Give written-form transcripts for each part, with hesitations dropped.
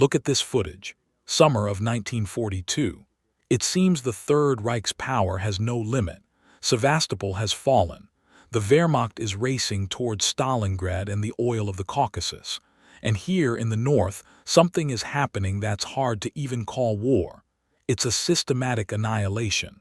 Look at this footage. Summer of 1942. It seems the Third Reich's power has no limit. Sevastopol has fallen. The Wehrmacht is racing towards Stalingrad and the oil of the Caucasus. And here in the north, something is happening that's hard to even call war. It's a systematic annihilation.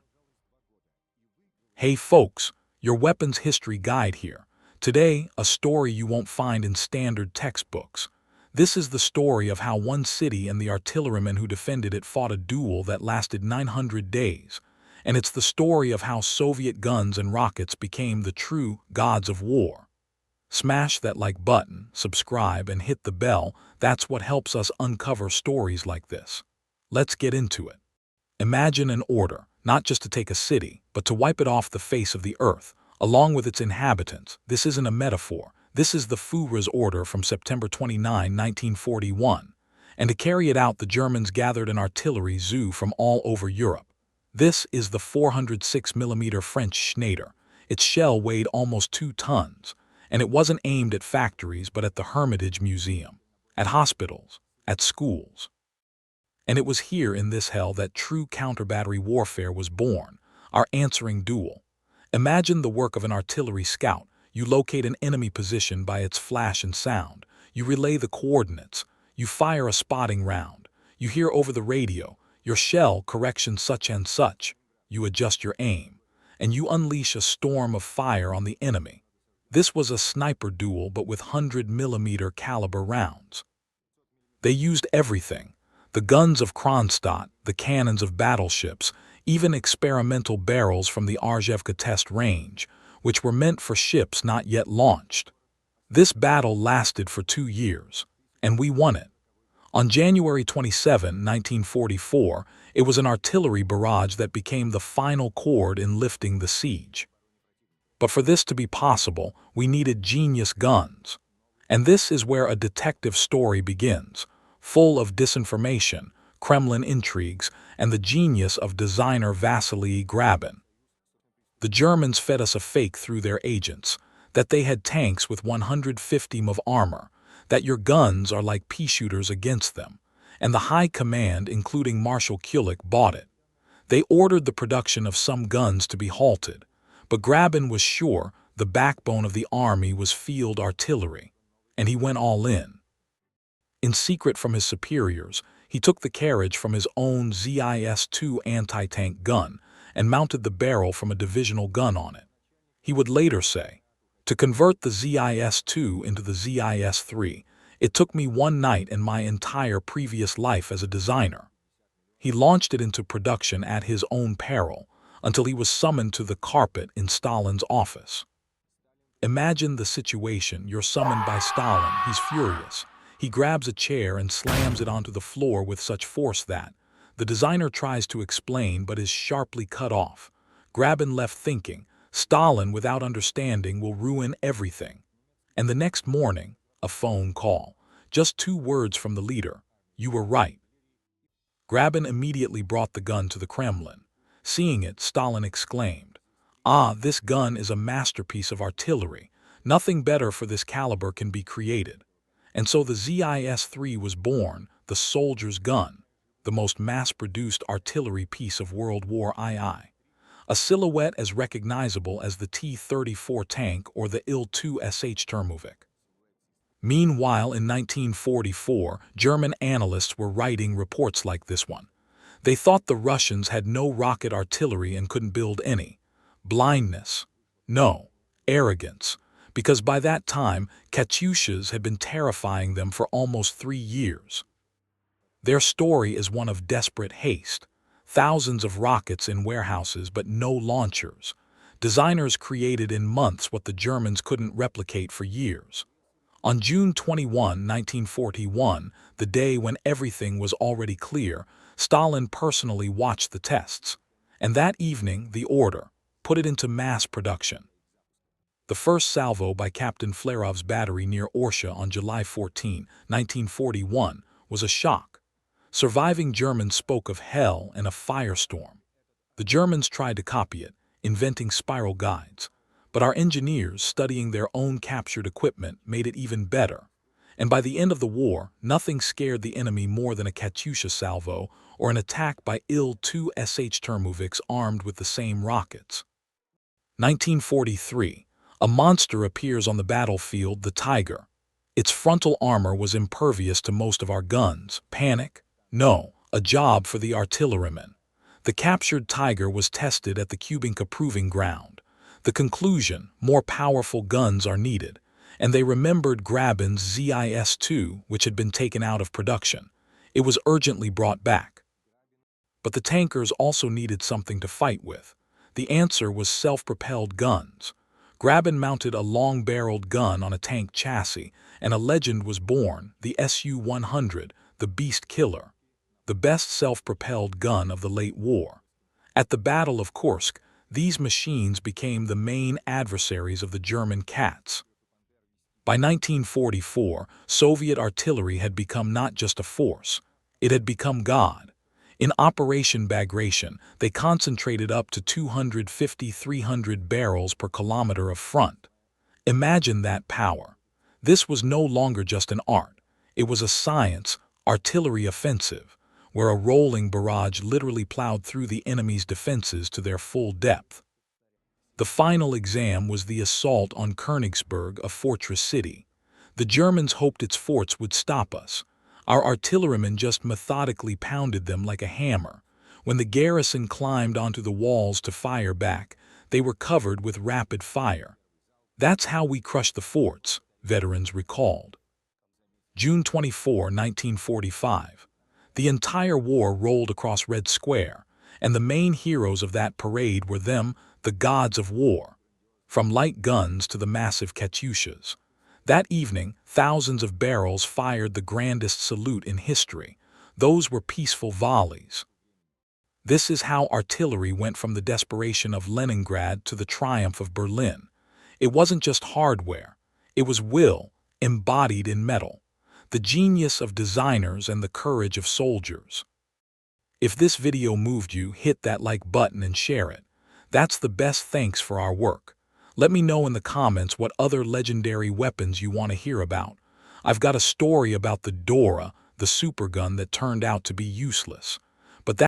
Hey folks, your weapons history guide here. Today, a story you won't find in standard textbooks. This is the story of how one city and the artillerymen who defended it fought a duel that lasted 900 days. And it's the story of how Soviet guns and rockets became the true gods of war. Smash that like button, subscribe, and hit the bell. That's what helps us uncover stories like this. Let's get into it. Imagine an order, not just to take a city, but to wipe it off the face of the earth, along with its inhabitants. This isn't a metaphor. This is the Führer's order from September 29, 1941. And to carry it out, the Germans gathered an artillery zoo from all over Europe. This is the 406mm French Schneider. Its shell weighed almost 2 tons. And it wasn't aimed at factories, but at the Hermitage Museum, at hospitals, at schools. And it was here in this hell that true counter-battery warfare was born, our answering duel. Imagine the work of an artillery scout. You locate an enemy position by its flash and sound. You relay the coordinates. You fire a spotting round. You hear over the radio, your shell correction such and such. You adjust your aim. And you unleash a storm of fire on the enemy. This was a sniper duel, but with 100mm caliber rounds. They used everything. The guns of Kronstadt, the cannons of battleships, even experimental barrels from the Arzhevka test range, which were meant for ships not yet launched. This battle lasted for 2 years, and we won it. On January 27, 1944, it was an artillery barrage that became the final chord in lifting the siege. But for this to be possible, we needed genius guns. And this is where a detective story begins, full of disinformation, Kremlin intrigues, and the genius of designer Vasily Grabin. The Germans fed us a fake through their agents, that they had tanks with 150 mm of armor, that your guns are like pea shooters against them, and the high command, including Marshal Kulik, bought it. They ordered the production of some guns to be halted, but Grabin was sure the backbone of the army was field artillery, and he went all in. In secret from his superiors, he took the carriage from his own ZIS-2 anti-tank gun and mounted the barrel from a divisional gun on it. He would later say, "To convert the ZIS-2 into the ZIS-3, it took me 1 night and my entire previous life as a designer." He launched it into production at his own peril, until he was summoned to the carpet in Stalin's office. Imagine the situation. You're summoned by Stalin. He's furious. He grabs a chair and slams it onto the floor with such force that the designer tries to explain but is sharply cut off. Grabin left thinking, Stalin, without understanding, will ruin everything. And the next morning, a phone call. Just 2 words from the leader. "You were right." Grabin immediately brought the gun to the Kremlin. Seeing it, Stalin exclaimed, "Ah, this gun is a masterpiece of artillery. Nothing better for this caliber can be created." And so the ZIS-3 was born, the soldier's gun, the most mass-produced artillery piece of World War II. A silhouette as recognizable as the T-34 tank or the Il-2sh Termovik. Meanwhile, in 1944, German analysts were writing reports like this one. They thought the Russians had no rocket artillery and couldn't build any. Blindness. No. Arrogance. Because by that time, Katyushas had been terrifying them for almost 3 years. Their story is one of desperate haste. Thousands of rockets in warehouses, but no launchers. Designers created in months what the Germans couldn't replicate for years. On June 21, 1941, the day when everything was already clear, Stalin personally watched the tests. And that evening, the order, put it into mass production. The first salvo by Captain Flerov's battery near Orsha on July 14, 1941, was a shock. Surviving Germans spoke of hell and a firestorm. The Germans tried to copy it, inventing spiral guides. But our engineers, studying their own captured equipment, made it even better. And by the end of the war, nothing scared the enemy more than a Katyusha salvo or an attack by Il-2 SH Termoviks armed with the same rockets. 1943. A monster appears on the battlefield, the Tiger. Its frontal armor was impervious to most of our guns. Panic? No, a job for the artillerymen. The captured Tiger was tested at the Kubinka Proving Ground. The conclusion: more powerful guns are needed, and they remembered Grabin's ZIS-2, which had been taken out of production. It was urgently brought back. But the tankers also needed something to fight with. The answer was self-propelled guns. Grabin mounted a long-barreled gun on a tank chassis, and a legend was born, the Su-100, the Beast Killer, the best self-propelled gun of the late war. At the Battle of Kursk, these machines became the main adversaries of the German Cats. By 1944, Soviet artillery had become not just a force, it had become God. In Operation Bagration, they concentrated up to 250-300 barrels per kilometer of front. Imagine that power. This was no longer just an art. It was a science, artillery offensive, where a rolling barrage literally plowed through the enemy's defenses to their full depth. The final exam was the assault on Königsberg, a fortress city. The Germans hoped its forts would stop us. Our artillerymen just methodically pounded them like a hammer. When the garrison climbed onto the walls to fire back, they were covered with rapid fire. That's how we crushed the forts, veterans recalled. June 24, 1945. The entire war rolled across Red Square, and the main heroes of that parade were them, the gods of war. From light guns to the massive Katyushas. That evening, thousands of barrels fired the grandest salute in history. Those were peaceful volleys. This is how artillery went from the desperation of Leningrad to the triumph of Berlin. It wasn't just hardware. It was will, embodied in metal. The genius of designers and the courage of soldiers. If this video moved you, hit that like button and share it. That's the best thanks for our work. Let me know in the comments what other legendary weapons you want to hear about. I've got a story about the Dora, the supergun that turned out to be useless.